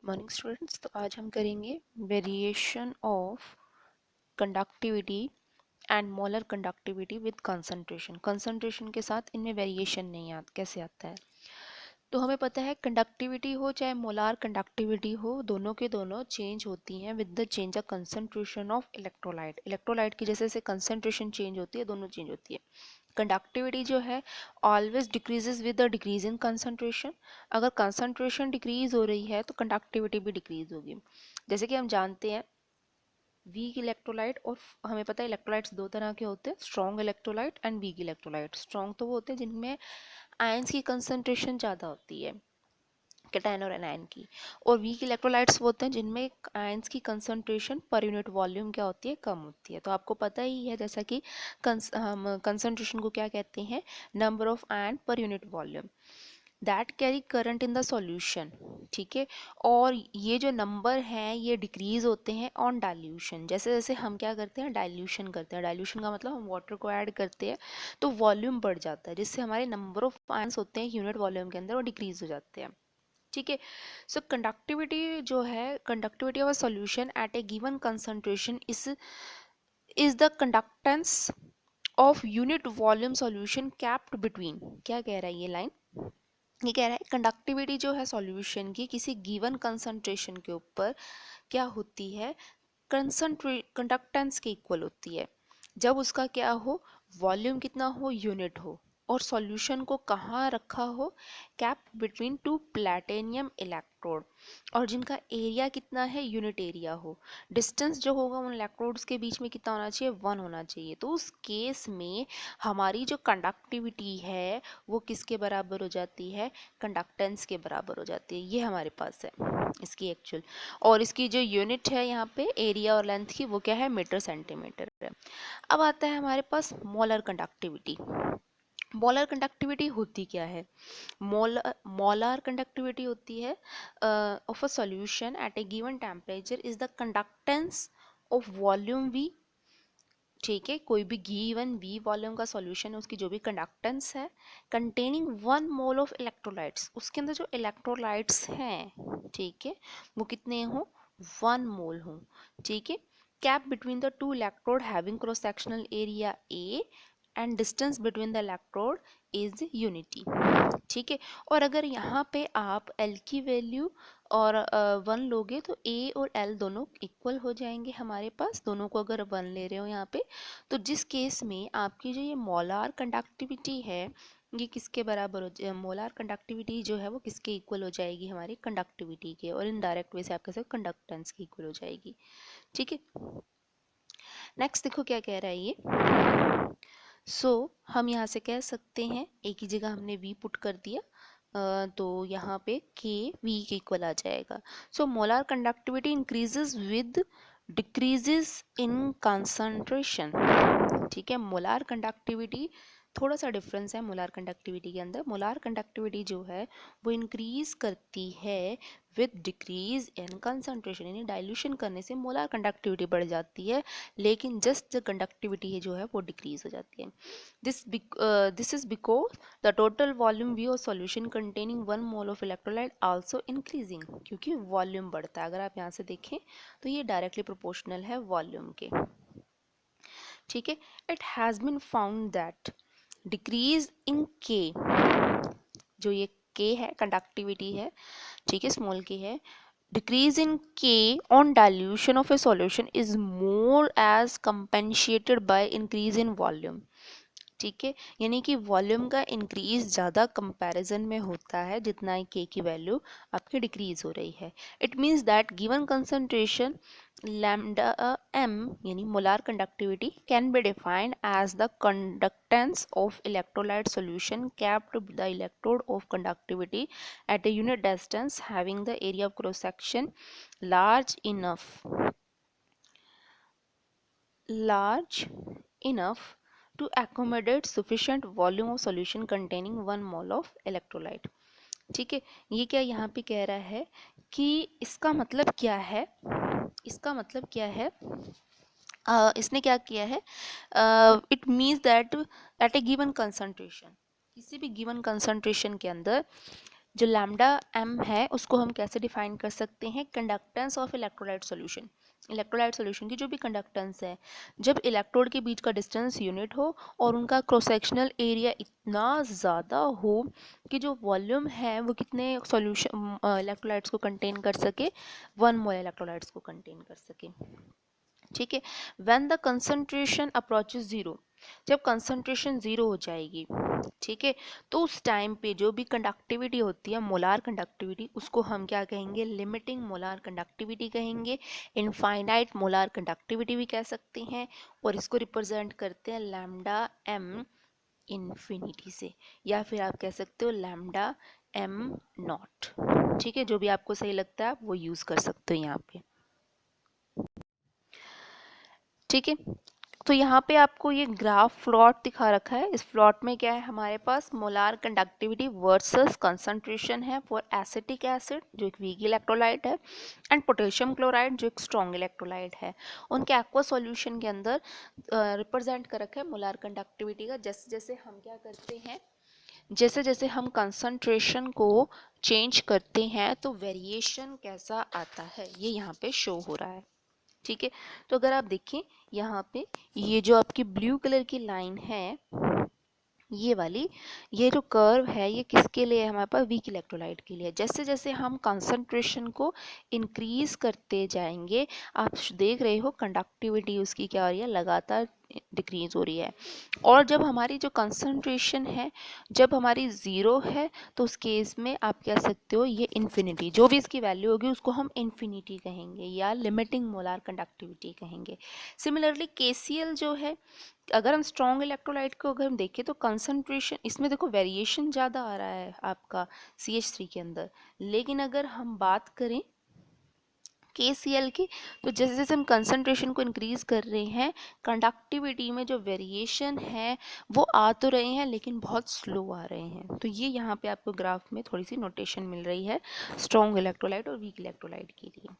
Morning students. तो आज हम करेंगे variation of conductivity and molar conductivity with concentration. Concentration के साथ इनमें वेरिएशन नहीं कैसे आता है। तो हमें पता है कंडक्टिविटी हो चाहे मोलार कंडक्टिविटी हो, दोनों के दोनों चेंज होती हैं with the change of concentration of electrolyte. Electrolyte की जैसे कंसंट्रेशन चेंज होती है, दोनों चेंज होती है। कंडक्टिविटी जो है always decreases with the decrease in concentration. अगर कंसंट्रेशन डिक्रीज हो रही है तो कंडक्टिविटी भी डिक्रीज होगी। जैसे कि हम जानते हैं वीक इलेक्ट्रोलाइट, और हमें पता है इलेक्ट्रोलाइट्स दो तरह के होते हैं, strong electrolyte and weak electrolyte. Strong तो वो होते हैं जिनमें आयंस की कंसंट्रेशन ज़्यादा होती है, कैटायन और एनायन की। और वीक इलेक्ट्रोलाइट्स वो होते हैं जिनमें आयंस की कंसंट्रेशन पर यूनिट वॉल्यूम क्या होती है, कम होती है। तो आपको पता ही है जैसा कि हम कंसंट्रेशन को क्या कहते हैं, number of ion per unit volume that carry current in the solution. ठीक है, और ये जो नंबर हैं ये डिक्रीज होते हैं ऑन डाइल्यूशन। जैसे जैसे हम क्या करते हैं, डाइल्यूशन करते हैं। डाइल्यूशन का मतलब हम वाटर को ऐड करते हैं तो वॉल्यूम बढ़ जाता है, जिससे हमारे नंबर ऑफ आयंस होते हैं यूनिट वॉल्यूम के अंदर वो डिक्रीज हो जाते हैं। ठीक है, सो कंडक्टिविटी जो है, conductivity of a solution at A given concentration is the conductance of unit volume solution capped between. क्या कह रहा है ये लाइन, ये कह रहा है कंडक्टिविटी जो है सॉल्यूशन की किसी गिवन कंसंट्रेशन के ऊपर क्या होती है, कंडक्टेंस के इक्वल होती है जब उसका क्या हो, वॉल्यूम कितना हो, यूनिट हो, और सॉल्यूशन को कहाँ रखा हो, cap between two platinum electrode, और जिनका एरिया कितना है, यूनिट एरिया हो। डिस्टेंस जो होगा उन इलेक्ट्रोड्स के बीच में कितना होना चाहिए, 1 होना चाहिए। तो उस केस में हमारी जो कंडक्टिविटी है वो किसके बराबर हो जाती है, कंडक्टेंस के बराबर हो जाती है। ये हमारे पास है इसकी एक्चुअल, और इसकी जो यूनिट है यहाँ पे एरिया और लेंथ की, वो क्या है, मीटर सेंटीमीटर है। अब आता है हमारे पास मोलर कंडक्टिविटी। मोलर कंडक्टिविटी होती क्या है, मोलर कंडक्टिविटी होती है of a solution at A given temperature is the conductance of volume we. ठीक है, कोई भी गिवन वी वॉल्यूम का सॉल्यूशन है, उसकी जो भी कंडक्टेंस है, कंटेनिंग 1 मोल ऑफ इलेक्ट्रोलाइट्स, उसके अंदर जो इलेक्ट्रोलाइट्स हैं, ठीक है, वो कितने हों, 1 मोल हों। ठीक है, cap between the two electrode having cross sectional area A and distance between the electrode is unity. ठीक है, और अगर यहाँ पे आप L की वैल्यू और 1 लोगे तो A और L दोनों इक्वल हो जाएंगे हमारे पास। दोनों को अगर 1 ले रहे हो यहाँ पे, तो जिस केस में आपकी जो ये मोलार कंडक्टिविटी है ये किसके बराबर हो जाए, मोलार कंडक्टिविटी जो है वो किसके इक्वल हो जाएगी, हमारी कंडक्टिविटी के, और इनडायरेक्ट वे से आप कह सकते हो कंडक्टेंस की इक्वल हो जाएगी। ठीक है, नेक्स्ट देखो क्या कह रहा है ये। हम यहाँ से कह सकते हैं, एक ही जगह हमने V पुट कर दिया, तो यहाँ पे K V के इक्वल आ जाएगा। Molar conductivity increases with decreases in concentration. ठीक है, मोलार कंडक्टिविटी थोड़ा सा डिफरेंस है मोलार कंडक्टिविटी के अंदर। मोलार कंडक्टिविटी जो है वो इंक्रीज करती है विद डिक्रीज इन कंसंट्रेशन, यानी डाइल्यूशन करने से मोलार कंडक्टिविटी बढ़ जाती है, लेकिन जस्ट कंडक्टिविटी है जो है वो डिक्रीज हो जाती है। This is because the total volume we of solution containing 1 mole of electrolyte also increasing, क्योंकि वॉल्यूम बढ़ता है। अगर आप यहाँ से देखें तो ये डायरेक्टली प्रोपोर्शनल है वॉल्यूम के। ठीक है, it has been found that decrease in K, जो ये के है कंडक्टिविटी है, ठीक है, स्मॉल के है, decrease in K on dilution of a solution is more as compensated by increase in volume। ठीक है, यानी कि वॉल्यूम का इंक्रीज ज़्यादा कंपैरिजन में होता है जितना के की वैल्यू आपकी डिक्रीज हो रही है। It means that given concentration lambda m यानी molar conductivity can be defined as the conductance of electrolyte solution kept the electrode of conductivity at a unit distance having the area of cross section large enough to accommodate sufficient volume of solution containing 1 mole of electrolyte। ठीक है, ये क्या यहाँ पे कह रहा है कि इसका मतलब क्या है, इसका मतलब क्या है, इसने क्या किया है, it means that at A given concentration, किसी भी गिवन कंसंट्रेशन के अंदर जो लैम्डा एम है उसको हम कैसे डिफाइन कर सकते हैं, conductance of electrolyte solution. Electrolyte solution की जो भी कंडक्टेंस है, जब इलेक्ट्रोड के बीच का डिस्टेंस यूनिट हो और उनका क्रॉस सेक्शनल एरिया इतना ज़्यादा हो कि जो वॉल्यूम है वो कितने सॉल्यूशन इलेक्ट्रोलाइट्स को कंटेन कर सके, 1 मोल इलेक्ट्रोलाइट्स को कंटेन कर सके। ठीक है, when the concentration approaches zero, जब कंसंट्रेशन जीरो हो जाएगी, ठीक है, तो उस टाइम पे जो भी कंडक्टिविटी होती है, मोलार कंडक्टिविटी, उसको हम क्या कहेंगे, लिमिटिंग मोलार कंडक्टिविटी कहेंगे, इनफाइनाइट मोलार कंडक्टिविटी भी कह सकते हैं, और इसको रिप्रेजेंट करते हैं लैम्डा एम इन्फिनिटी से, या फिर आप कह सकते हो लैम्डा एम नॉट। ठीक है, जो भी आपको सही लगता है आप वो यूज़ कर सकते हो यहाँ पे। ठीक है, तो यहाँ पे आपको ये ग्राफ प्लॉट दिखा रखा है। इस प्लॉट में क्या है हमारे पास, मोलार कंडक्टिविटी वर्सेस कंसंट्रेशन है फॉर एसिटिक एसिड जो एक वीक इलेक्ट्रोलाइट है, एंड पोटेशियम क्लोराइड जो एक स्ट्रॉन्ग इलेक्ट्रोलाइट है। उनके एक्वा सॉल्यूशन के अंदर रिप्रेजेंट कर रखा है मोलार कंडक्टिविटी का। जैसे जैसे हम क्या करते हैं, जैसे जैसे हम कंसंट्रेशन को चेंज करते हैं तो वेरिएशन कैसा आता है ये यहाँ पे शो हो रहा है। ठीक है, तो अगर आप देखें यहाँ पे, ये जो आपकी ब्लू कलर की लाइन है, ये वाली, ये जो कर्व है ये किसके लिए है, हमारे पास वीक इलेक्ट्रोलाइट के लिए। जैसे जैसे हम कंसंट्रेशन को इंक्रीज करते जाएंगे, आप देख रहे हो कंडक्टिविटी उसकी क्या हो रही है, लगातार डिक्रीज हो रही है। और जब हमारी जो कंसंट्रेशन है, जब हमारी ज़ीरो है, तो उस केस में आप कह सकते हो ये इन्फिनिटी, जो भी इसकी वैल्यू होगी उसको हम इन्फिनिटी कहेंगे या लिमिटिंग मोलार कंडक्टिविटी कहेंगे। सिमिलरली केसीएल जो है, अगर हम स्ट्रॉन्ग इलेक्ट्रोलाइट को अगर हम देखें तो कंसंट्रेशन इसमें देखो वेरिएशन ज़्यादा आ रहा है आपका CH3 के अंदर, लेकिन अगर हम बात करें KCl की, तो जैसे जैसे हम कंसंट्रेशन को इंक्रीज कर रहे हैं, कंडक्टिविटी में जो वेरिएशन है वो आ तो रहे हैं लेकिन बहुत स्लो आ रहे हैं। तो ये यहाँ पे आपको ग्राफ में थोड़ी सी नोटेशन मिल रही है स्ट्रॉन्ग इलेक्ट्रोलाइट और वीक इलेक्ट्रोलाइट के लिए।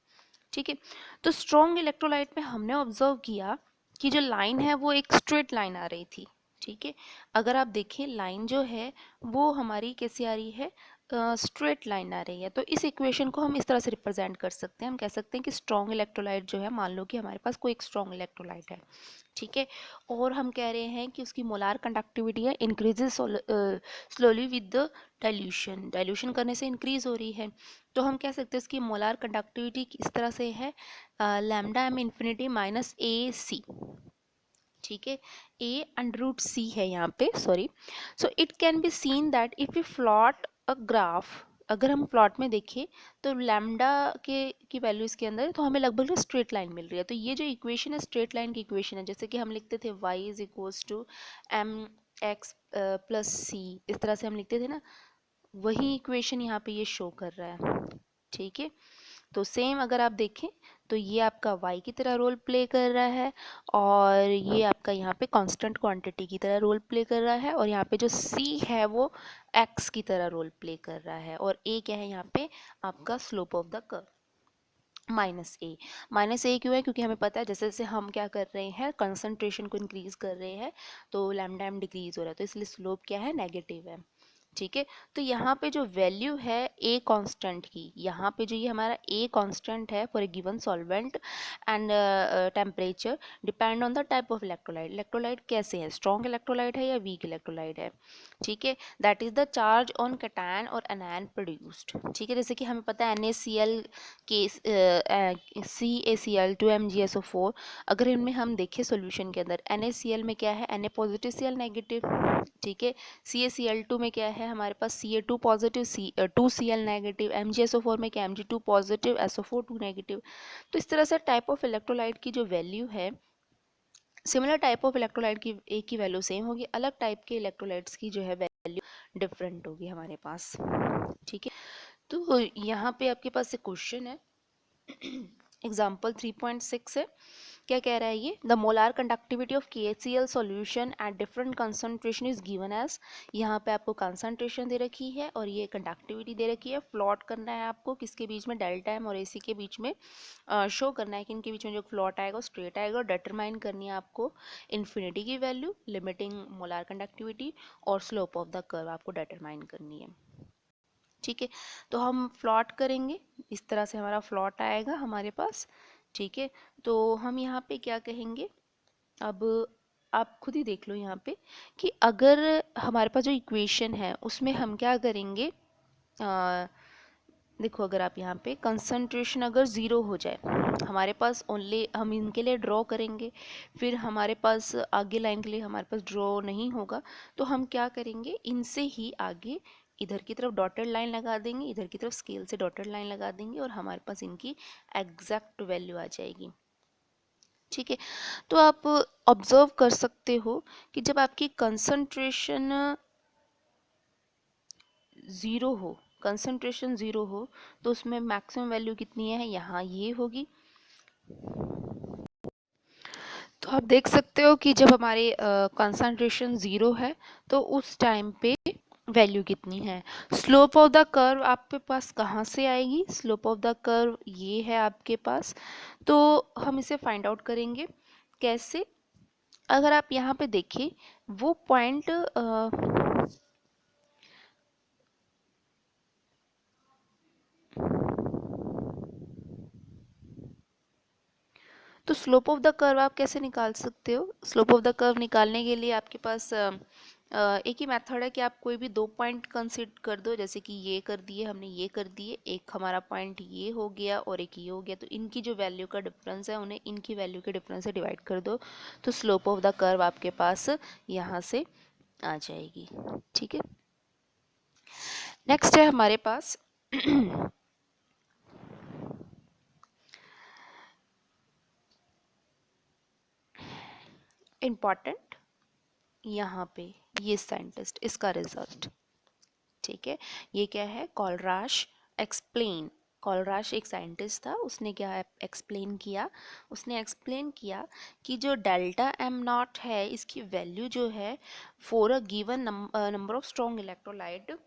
ठीक है, तो स्ट्रॉन्ग इलेक्ट्रोलाइट में हमने ऑब्जर्व किया कि जो लाइन है वो एक स्ट्रेट लाइन आ रही थी। ठीक है, अगर आप देखें लाइन जो है वो हमारी कैसी आ रही है, स्ट्रेट लाइन आ रही है। तो इस इक्वेशन को हम इस तरह से रिप्रेजेंट कर सकते हैं, हम कह सकते हैं कि स्ट्रॉन्ग इलेक्ट्रोलाइट जो है, मान लो कि हमारे पास कोई एक स्ट्रॉन्ग इलेक्ट्रोलाइट है, ठीक है, और हम कह रहे हैं कि उसकी मोलार कंडक्टिविटी है increases slowly with the dilution, dilution करने से इंक्रीज हो रही है। तो हम कह सकते हैं इसकी मोलार कंडक्टिविटी इस तरह से है, लैम्डा एम इन्फिनिटी माइनस ए सी। ठीक है, ए अंडर रूट सी है यहाँ पे, sorry. So it can be seen that if you plot a graph, अगर हम प्लॉट में देखें तो लैम्डा के की वैल्यू इसके अंदर है, तो हमें लगभग स्ट्रेट लाइन मिल रही है। तो ये जो इक्वेशन है स्ट्रेट लाइन की इक्वेशन है, जैसे कि हम लिखते थे y is equals to M X plus C, इस तरह से हम लिखते थे ना, वही इक्वेशन यहाँ पे ये शो कर रहा है। ठीक है, तो सेम अगर आप देखें तो ये आपका y की तरह रोल प्ले कर रहा है, और ये आपका यहाँ पे कांस्टेंट क्वांटिटी की तरह रोल प्ले कर रहा है, और यहाँ पे जो c है वो x की तरह रोल प्ले कर रहा है, और a क्या है यहाँ पे, आपका slope of the curve minus A. Minus A क्यों है, क्योंकि हमें पता है जैसे जैसे हम क्या कर रहे हैं, कंसंट्रेशन को इंक्रीज कर रहे हैं तो लैम्डा एम डिक्रीज हो रहा है, तो इसलिए स्लोप क्या है, नेगेटिव है। ठीक है, तो यहाँ पे जो वैल्यू है ए कांस्टेंट की, यहाँ पे जो ये हमारा ए कांस्टेंट है for a given solvent and temperature, depend on the type of electrolyte. Electrolyte कैसे है, स्ट्रॉन्ग इलेक्ट्रोलाइट है या वीक इलेक्ट्रोलाइट है। ठीक है, that is the charge on cation और एनायन प्रोड्यूस्ड। ठीक है, जैसे कि हमें पता है NaCl के CaCl2MgSO4, अगर इनमें हम देखें सॉल्यूशन के अंदर, NaCl में क्या है, Na पॉजिटिव Cl नेगेटिव। ठीक है, CaCl2 में क्या है हमारे पास, Ca2 positive 2Cl negative, MgSO4 में क्या, Mg2 पॉजिटिव SO4 2 नेगेटिव। तो इस तरह से टाइप ऑफ इलेक्ट्रोलाइट की जो वैल्यू है, सिमिलर टाइप ऑफ इलेक्ट्रोलाइट की एक की वैल्यू सेम होगी, अलग टाइप के इलेक्ट्रोलाइट्स की जो है वैल्यू डिफरेंट होगी हमारे पास। ठीक है, तो यहाँ पे आपके पास एक क्वेश्चन है एग्जाम्पल 3.6 है। क्या कह रहा है ये, the molar conductivity of KCl solution at different concentration is given as, यहाँ पे आपको कंसंट्रेशन दे रखी है और ये कंडक्टिविटी दे रखी है। प्लॉट करना है आपको किसके बीच में, डेल्टा एम और AC के बीच में शो करना है कि इनके बीच में जो प्लॉट आएगा स्ट्रेट आएगा, और डिटरमाइन करनी है आपको इन्फिनिटी की वैल्यू, लिमिटिंग मोलार कंडक्टिविटी और स्लोप ऑफ द कर्व आपको डिटरमाइन करनी है। ठीक है, तो हम प्लॉट करेंगे, इस तरह से हमारा प्लॉट आएगा हमारे पास। ठीक है, तो हम यहाँ पे क्या कहेंगे, अब आप खुद ही देख लो यहाँ पे कि अगर हमारे पास जो इक्वेशन है उसमें हम क्या करेंगे, देखो अगर आप यहाँ पे कंसंट्रेशन अगर ज़ीरो हो जाए, हमारे पास ओनली हम इनके लिए ड्रॉ करेंगे, फिर हमारे पास आगे लाइन के लिए हमारे पास ड्रॉ नहीं होगा, तो हम क्या करेंगे, इनसे ही आगे इधर की तरफ डॉटेड लाइन लगा देंगे, इधर की तरफ स्केल से डॉटेड लाइन लगा देंगे और हमारे पास इनकी एग्जैक्ट वैल्यू आ जाएगी। ठीक है, तो आप ऑब्जर्व कर सकते हो कि जब आपकी कंसंट्रेशन ज़ीरो हो, कंसंट्रेशन ज़ीरो हो, तो उसमें मैक्सिमम वैल्यू कितनी है, यहाँ ये होगी। तो आप देख सकते हो कि जब हमारे कंसंट्रेशन ज़ीरो है तो उस टाइम पे वैल्यू कितनी है। स्लोप ऑफ द कर्व आपके पास कहाँ से आएगी, स्लोप ऑफ द कर्व ये है आपके पास, तो हम इसे फाइंड आउट करेंगे कैसे। अगर आप यहाँ पे देखिए वो पॉइंट तो स्लोप ऑफ द कर्व आप कैसे निकाल सकते हो, स्लोप ऑफ द कर्व निकालने के लिए आपके पास एक ही मेथड है कि आप कोई भी दो पॉइंट कंसीडर कर दो, जैसे कि ये कर दिए हमने, ये कर दिए, एक हमारा पॉइंट ये हो गया और एक ये हो गया, तो इनकी जो वैल्यू का डिफरेंस है उन्हें इनकी वैल्यू के डिफरेंस से डिवाइड कर दो, तो स्लोप ऑफ द कर्व आपके पास यहाँ से आ जाएगी। ठीक है, नेक्स्ट है हमारे पास इम्पॉर्टेंट, यहाँ पे ये साइंटिस्ट, इसका रिजल्ट। ठीक है, ये क्या है, कॉलराश एक्सप्लेन, कॉलराश एक साइंटिस्ट था, उसने क्या एक्सप्लेन किया, उसने एक्सप्लेन किया कि जो डेल्टा एम नॉट है इसकी वैल्यू जो है for a given number of strong electrolyte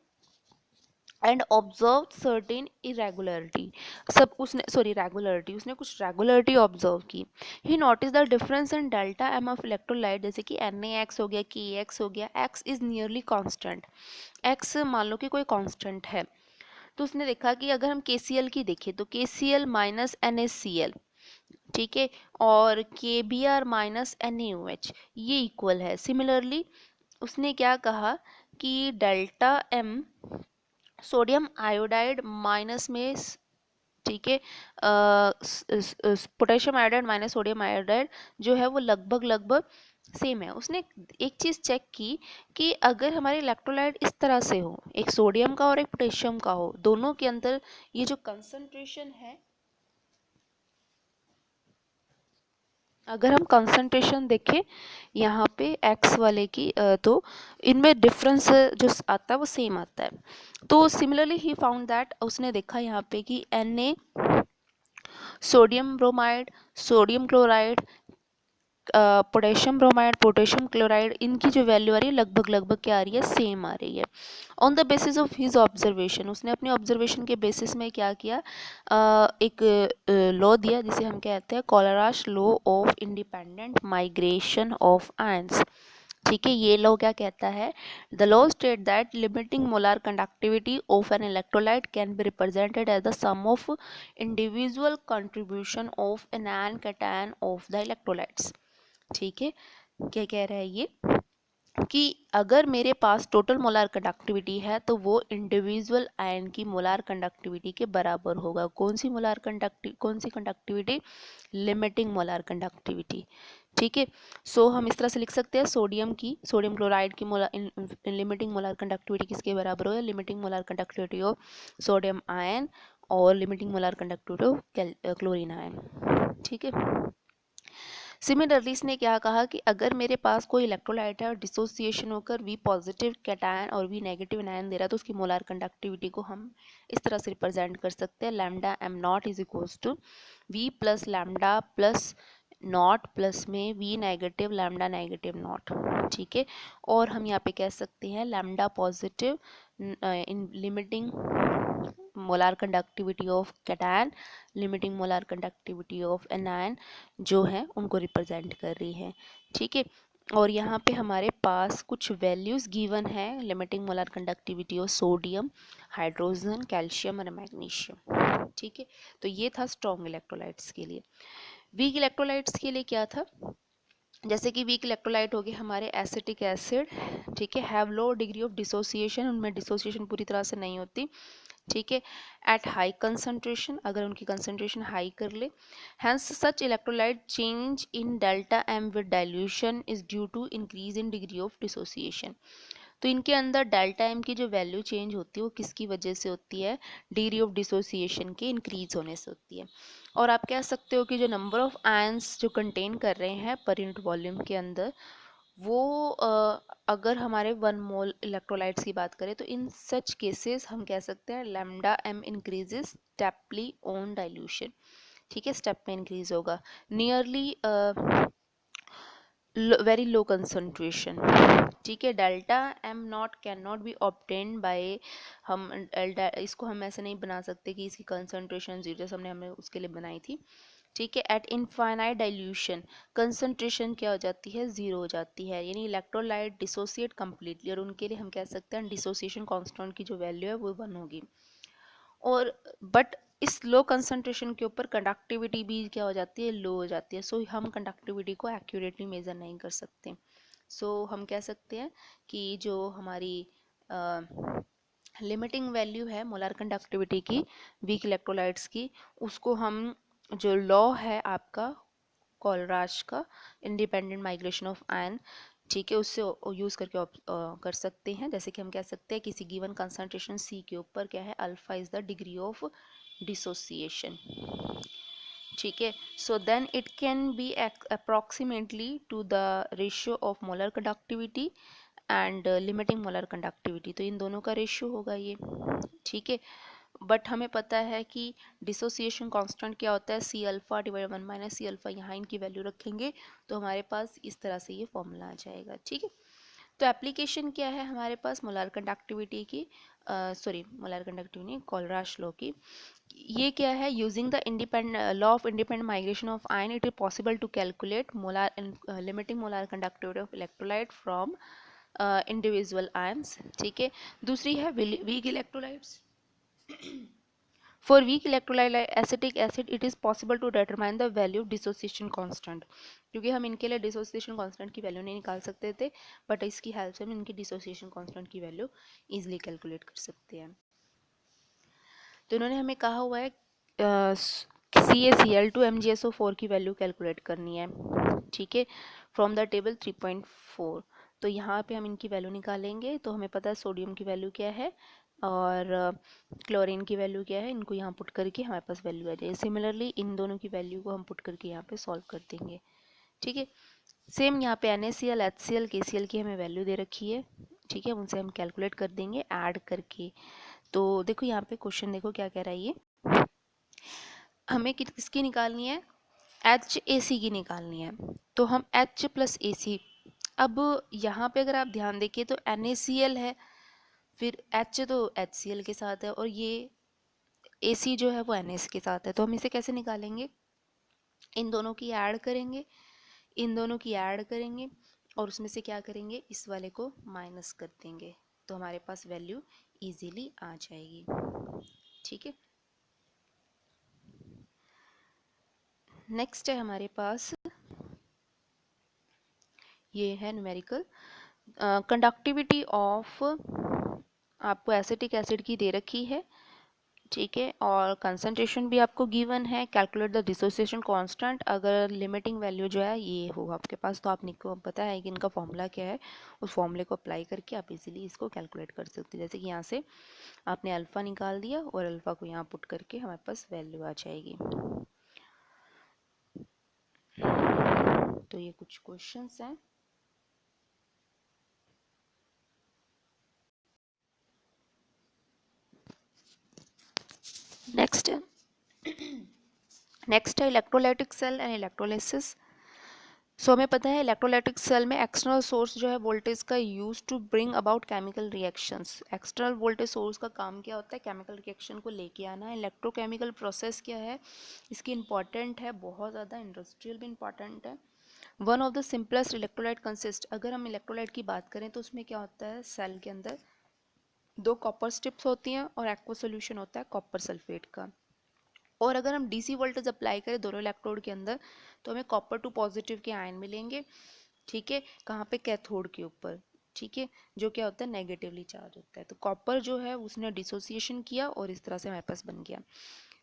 and observe certain irregularity, सब उसने सॉरी रेगुलरिटी, उसने कुछ रेगुलरिटी ऑब्जर्व की। He notice the difference in delta M of electrolyte, जैसे कि NaX हो गया, KX हो गया, X is nearly constant, X मान लो कि कोई कांस्टेंट है, तो उसने देखा कि अगर हम KCl की देखें तो KCl माइनस NaCl, ठीक है, और KBr माइनस NaOH ये इक्वल है। सिमिलरली उसने क्या कहा कि delta M sodium iodide minus में, ठीक है, potassium iodide minus sodium iodide जो है वो लगभग लगभग सेम है। उसने एक चीज़ चेक की कि अगर हमारे इलेक्ट्रोलाइट इस तरह से हो, एक सोडियम का और एक पोटेशियम का हो, दोनों के अंदर ये जो कंसंट्रेशन है, अगर हम कंसंट्रेशन देखें यहाँ पे एक्स वाले की, तो इनमें डिफरेंस जो आता है वो सेम आता है। तो सिमिलरली ही फाउंड दैट, उसने देखा यहाँ पे कि Na, sodium bromide, sodium chloride, potassium bromide, potassium chloride, इनकी जो वैल्यू आ रही है लगभग लगभग क्या आ रही है, सेम आ रही है। On the basis of his observation, उसने अपने ऑब्जर्वेशन के बेसिस में क्या किया, एक लॉ दिया जिसे हम कहते हैं Kohlrausch law of independent migration of ions. ठीक है, ये लॉ क्या कहता है, the law state that limiting molar conductivity of an electrolyte can be represented as the sum of individual contribution of anion cation of the electrolytes. ठीक है, क्या कह रहा है ये कि अगर मेरे पास टोटल मोलार कंडक्टिविटी है तो वो इंडिविजुअल आयन की मोलार कंडक्टिविटी के बराबर होगा। कौन सी कंडक्टिविटी, लिमिटिंग मोलार कंडक्टिविटी। ठीक है, सो हम इस तरह से लिख सकते हैं, सोडियम क्लोराइड की लिमिटिंग मोलार कंडक्टिविटी किसके बराबर होगा, limiting molar conductivity of sodium ion और limiting molar conductivity of chlorine ion. ठीक है, सिमिलरली इसने क्या कहा कि अगर मेरे पास कोई इलेक्ट्रोलाइट है और डिसोसिएशन होकर V पॉजिटिव कैटायन और V नेगेटिव आयन दे रहा है, तो उसकी मोलार कंडक्टिविटी को हम इस तरह से रिप्रेजेंट कर सकते हैं, lambda M not is equals to V plus lambda plus not plus में V negative lambda negative not. ठीक है, और हम यहाँ पे कह सकते हैं lambda positive in limiting molar conductivity of cation, limiting molar conductivity of anion जो है उनको रिप्रेजेंट कर रही है। ठीक है, और यहाँ पे हमारे पास कुछ वैल्यूज़ गिवन है limiting molar conductivity of sodium, hydrogen, calcium और मैग्नीशियम। ठीक है, तो ये था स्ट्रॉन्ग इलेक्ट्रोलाइट्स के लिए। वीक इलेक्ट्रोलाइट्स के लिए क्या था, जैसे कि वीक इलेक्ट्रोलाइट हो गए हमारे एसिटिक एसिड, ठीक है, have low degree of dissociation, उनमें डिसोसिएशन पूरी तरह से नहीं होती, ठीक है, एट हाई कंसंट्रेशन, अगर उनकी कंसंट्रेशन हाई कर ले, hence such electrolyte change in delta M with dilution is due to increase in degree of dissociation. तो इनके अंदर डेल्टा एम की जो वैल्यू चेंज होती है वो किसकी वजह से होती है, डिग्री ऑफ डिसोसिएशन के इंक्रीज होने से होती है। और आप कह सकते हो कि जो नंबर ऑफ आयंस जो कंटेन कर रहे हैं पर यूनिट वॉल्यूम के अंदर, वो अगर हमारे 1 मोल इलेक्ट्रोलाइट्स की बात करें तो इन सच केसेस हम कह सकते हैं lambda M increases steeply on dilution. ठीक है, स्टेप में इंक्रीज होगा, नियरली वेरी लो कंसंट्रेशन। ठीक है, delta am not can not be obtained by, हम इसको हम ऐसे नहीं बना सकते कि इसकी कंसंट्रेशन जीरो, जैसे हमने उसके लिए बनाई थी। ठीक है, एट इनफाइनाइट डाइल्यूशन कंसंट्रेशन क्या हो जाती है, जीरो हो जाती है, यानी इलेक्ट्रोलाइट डिसोसिएट कंप्लीटली, और उनके लिए हम कह सकते हैं डिसोसिएशन कांस्टेंट की जो वैल्यू है वो 1 होगी। और बट इस लो कंसंट्रेशन के ऊपर कंडक्टिविटी भी क्या हो जाती है, लो हो जाती है, सो हम कंडक्टिविटी को एक्यूरेटली मेजर नहीं कर सकते। सो हम कह सकते हैं कि जो हमारी लिमिटिंग वैल्यू है मोलर कंडक्टिविटी की वीक इलेक्ट्रोलाइट्स की, उसको हम जो लॉ है आपका कोलराज का, इंडिपेंडेंट माइग्रेशन ऑफ आयन, ठीक है, उससे यूज़ करके कर सकते हैं। जैसे कि हम कह सकते हैं किसी गिवन कंसंट्रेशन सी के ऊपर क्या है, alpha is the degree of dissociation. ठीक है, so then it can be approximately to the ratio of molar conductivity and limiting molar conductivity, तो इन दोनों का रेशियो होगा ये। ठीक है, बट हमें पता है कि डिसोसिएशन कांस्टेंट क्या होता है, C alpha divide 1 minus C alpha, यहाँ इनकी वैल्यू रखेंगे तो हमारे पास इस तरह से ये फॉर्मूला आ जाएगा। ठीक है, तो एप्लीकेशन क्या है हमारे पास मोलर कंडक्टिविटी की, सॉरी मोलर कंडक्टिविटी नहीं, कोलराज लॉ की। ये क्या है, using the independent law of independent migration of ion it is possible to calculate molar limiting molar conductivity of electrolyte from individual ions. ठीक है, दूसरी है weak electrolytes. For weak electrolyte like acetic acid, it is possible to determine the value of dissociation constant, क्योंकि हम इनके लिए dissociation constant की value नहीं निकाल सकते थे, बट इसकी हेल्प से हम इनकी dissociation constant की वैल्यू इजीली कैलकुलेट कर सकते हैं। तो इन्होंने हमें कहा हुआ है CaCl2 की वैल्यू कैलकुलेट करनी है। ठीक है, फ्रॉम द टेबल 3.4, तो यहाँ पे हम इनकी वैल्यू निकालेंगे, तो हमें पता है सोडियम की वैल्यू क्या है और क्लोरीन की वैल्यू क्या है, इनको यहाँ पुट करके हमारे पास वैल्यू आ जाएगी। सिमिलरली इन दोनों की वैल्यू को हम पुट करके यहाँ पे सॉल्व कर देंगे। ठीक है, सेम यहाँ पे NaCl, HCl, KCl की हमें वैल्यू दे रखी है। ठीक है, उनसे हम कैलकुलेट कर देंगे ऐड करके। तो देखो यहाँ पे क्वेश्चन देखो क्या कह रहा है, ये हमें किसकी निकालनी है, HAC की निकालनी है। तो हम H प्लस AC, अब यहाँ पे अगर आप ध्यान देखिए तो NaCl है, फिर H तो HCl के साथ है, और ये AC जो है वो NS के साथ है, तो हम इसे कैसे निकालेंगे, इन दोनों की ऐड करेंगे, इन दोनों की ऐड करेंगे, और उसमें से क्या करेंगे, इस वाले को माइनस कर देंगे, तो हमारे पास वैल्यू इजीली आ जाएगी। ठीक है, नेक्स्ट है हमारे पास, ये है न्यूमेरिकल कंडक्टिविटी ऑफ, आपको एसिटिक एसिड की दे रखी है। ठीक है, और कंसंट्रेशन भी आपको गिवन है, कैलकुलेट द डिसोसिएशन कांस्टेंट, अगर लिमिटिंग वैल्यू जो है ये होगा आपके पास, तो आपको पता है कि इनका फॉर्मूला क्या है, उस फॉर्मूले को अप्लाई करके आप इजीली इसको कैलकुलेट कर सकते हैं। जैसे कि यहाँ से आपने अल्फ़ा निकाल दिया और अल्फ़ा को यहाँ पुट करके हमारे पास वैल्यू आ जाएगी। तो ये कुछ क्वेश्चंस हैं। नेक्स्ट है नेक्स्ट है electrolytic cell and electrolysis. So हमें पता है इलेक्ट्रोलाइटिक सेल में एक्सटर्नल सोर्स जो है वोल्टेज का use to bring about chemical reactions. External voltage source का काम क्या होता है, केमिकल रिएक्शन को लेके आना। इलेक्ट्रोकेमिकल प्रोसेस क्या है, इसकी इंपॉर्टेंट है बहुत ज़्यादा, इंडस्ट्रियल भी इंपॉर्टेंट है, one of the simplest electrolyte consist, अगर हम इलेक्ट्रोलाइट की बात करें तो उसमें क्या होता है, सेल के अंदर दो कॉपर स्ट्रिप्स होती हैं और एक्वा सोल्यूशन होता है कॉपर सल्फेट का। और अगर हम डीसी वोल्टेज अप्लाई करें दोनों इलेक्ट्रोड के अंदर तो हमें कॉपर टू पॉजिटिव के आयन मिलेंगे, ठीक है, कहाँ पे, कैथोड के ऊपर, ठीक है, जो क्या होता है नेगेटिवली चार्ज होता है। तो कॉपर जो है उसने डिसोसिएशन किया और इस तरह से हमारे पास बन गया।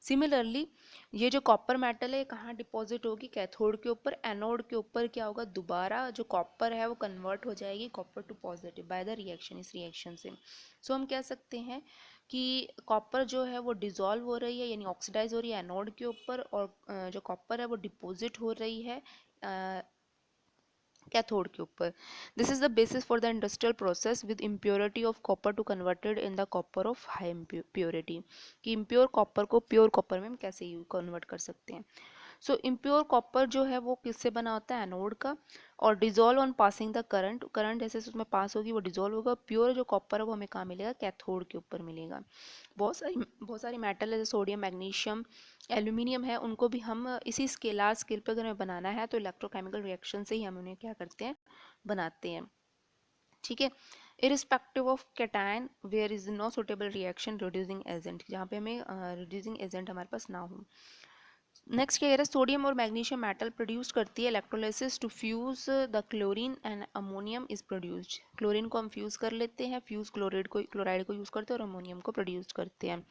सिमिलरली ये जो कॉपर मेटल है कहाँ डिपॉजिट होगी, कैथोड के ऊपर। एनोड के ऊपर क्या होगा, दोबारा जो कॉपर है वो कन्वर्ट हो जाएगी copper two positive by the reaction, इस रिएक्शन से। सो हम कह सकते हैं कि कॉपर जो है वो डिजॉल्व हो रही है यानी ऑक्सीडाइज हो रही है एनोड के ऊपर, और जो कॉपर है वो डिपॉजिट हो रही है कैथोड के ऊपर। This is the basis for the industrial process with impurity of copper two converted in the copper of high purity, कि इम्प्योर कॉपर को प्योर कॉपर में हम कैसे कन्वर्ट कर सकते हैं। सो इम्प्योर कॉपर जो है वो किससे बना होता है, एनोड का, और dissolve on passing the current, current जैसे उसमें पास होगी वो डिजोल्व होगा। प्योर जो कॉपर है वो हमें कहाँ मिलेगा, कैथोड के ऊपर मिलेगा। बहुत सारी मेटल है जैसे सोडियम, मैग्नीशियम, एल्यूमिनियम है, उनको भी हम इसी स्केलार स्केल पर अगर हमें बनाना है तो इलेक्ट्रोकेमिकल रिएक्शन से ही हम उन्हें क्या करते हैं, बनाते हैं, ठीक है। Irrespective of cation where is no suitable reaction reducing agent, जहाँ पे हमें रिड्यूसिंग एजेंट हमारे पास ना हो। नेक्स्ट क्या कह रहा है, सोडियम और मैग्नीशियम मेटल प्रोड्यूस करती है electrolysis to fuse the chlorine and ammonium is produced, chlorine को हम फ्यूज कर लेते हैं, फ्यूज क्लोराइड को यूज करते हैं और अमोनियम को प्रोड्यूस करते हैं,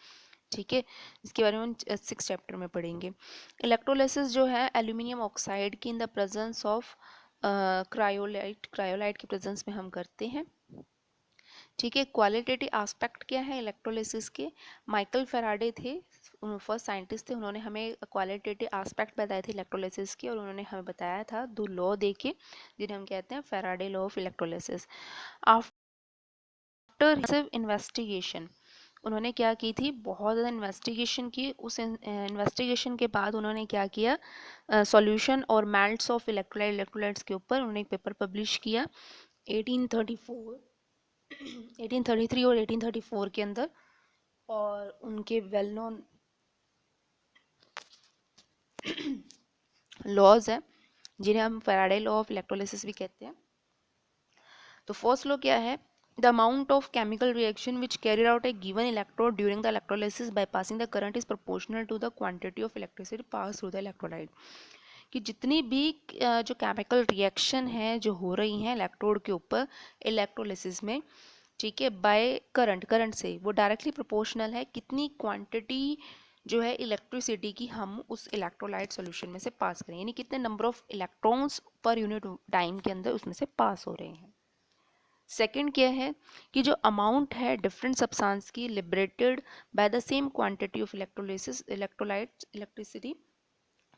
ठीक है। इसके बारे में हम 6 चैप्टर में पढ़ेंगे। इलेक्ट्रोलाइसिस जो है एल्यूमिनियम ऑक्साइड की in the presence of cryolite के प्रेजेंस में हम करते हैं, ठीक है। क्वालिटेटिव एस्पेक्ट क्या है इलेक्ट्रोलिसिस के, माइकल फेराडे थे फर्स्ट साइंटिस्ट थे, उन्होंने हमें क्वालिटेटिव एस्पेक्ट बताए थे इलेक्ट्रोलिसिस के, और उन्होंने हमें बताया था दो लॉ देके जिन्हें हम कहते हैं Faraday law of electrolysis. After investigation उन्होंने क्या की थी, बहुत ज़्यादा इन्वेस्टिगेशन की, उस इन्वेस्टिगेशन के बाद उन्होंने क्या किया, सॉल्यूशन और मेल्ट्स ऑफ इलेक्ट्रोलाइट्स के ऊपर उन्होंने एक पेपर पब्लिश किया 1834 1833 और 1834 के अंदर। और उनके वेल नोन लॉज है जिन्हें हम फैराडे लॉ ऑफ इलेक्ट्रोलिसिस भी कहते हैं। तो फर्स्ट लॉ क्या है, the amount of chemical reaction which carried out a given electrode during the electrolysis by passing the current is proportional to the quantity of electricity pass through the electrolyte, कि जितनी भी जो chemical reaction है जो हो रही हैं electrode के ऊपर इलेक्ट्रोलिसिस में, ठीक है, बाय करंट से वो डायरेक्टली प्रोपोर्शनल है कितनी क्वांटिटी जो है इलेक्ट्रिसिटी की हम उस इलेक्ट्रोलाइट सॉल्यूशन में से पास करें, यानी कितने number of electrons per unit time के अंदर उसमें से पास हो रहे हैं। सेकंड क्या है कि जो अमाउंट है डिफरेंट सब्सटेंस की liberated by the same quantity of electrolysis electricity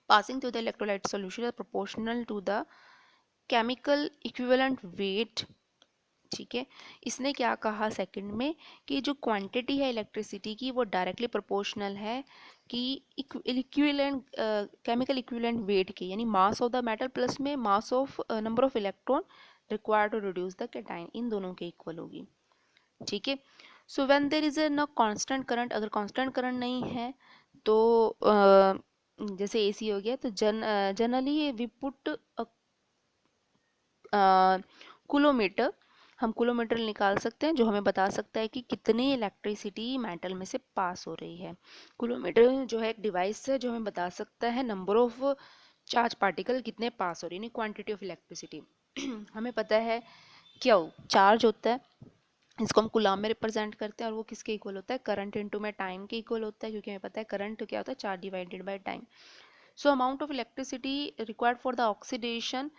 passing through the electrolyte solution are proportional to the chemical equivalent weight, ठीक है। इसने क्या कहा सेकंड में कि जो क्वांटिटी है इलेक्ट्रिसिटी की वो डायरेक्टली प्रोपोर्शनल है कि इक्विवेलेंट केमिकल इक्विवेलेंट वेट के, यानी mass of the metal plus में mass of number of electron required to reduce the cation, इन दोनों के इक्वल होगी, ठीक है। So when there is no constant current, अगर कांस्टेंट करंट नहीं है तो जैसे एसी हो गया तो जनरली वी पुट किलोमीटर, हम किलोमीटर निकाल सकते हैं जो हमें बता सकता है कि कितनी इलेक्ट्रिसिटी मेटल में से पास हो रही है। किलोमीटर जो है एक डिवाइस है जो हमें बता सकता है नंबर ऑफ चार्ज पार्टिकल कितने पास हो रही है, क्वांटिटी ऑफ इलेक्ट्रिसिटी। हमें पता है क्यू चार्ज होता है, इसको हम कूलम में रिप्रेजेंट करते हैं और वो किसके इक्वल होता है, करंट इनटू में टाइम के इक्वल होता है, क्योंकि हमें पता है करंट क्या होता है, charge divided by time. So amount of electricity required for the oxidation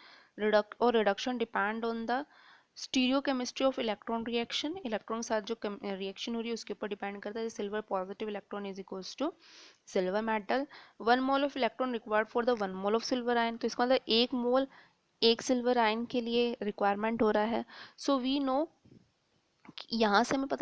और reduction depend on the stereochemistry of electron reaction, electron के साथ जो रिएक्शन हो रही है उसके ऊपर डिपेंड करता है। Silver positive electron is equals to silver metal, 1 mole of electron required for the 1 mole of silver ion, तो इसका मतलब 1 मोल एक सिल्वर आयन के लिए रिक्वायरमेंट हो रहा है। सो वी नो यहाँ से हमें पता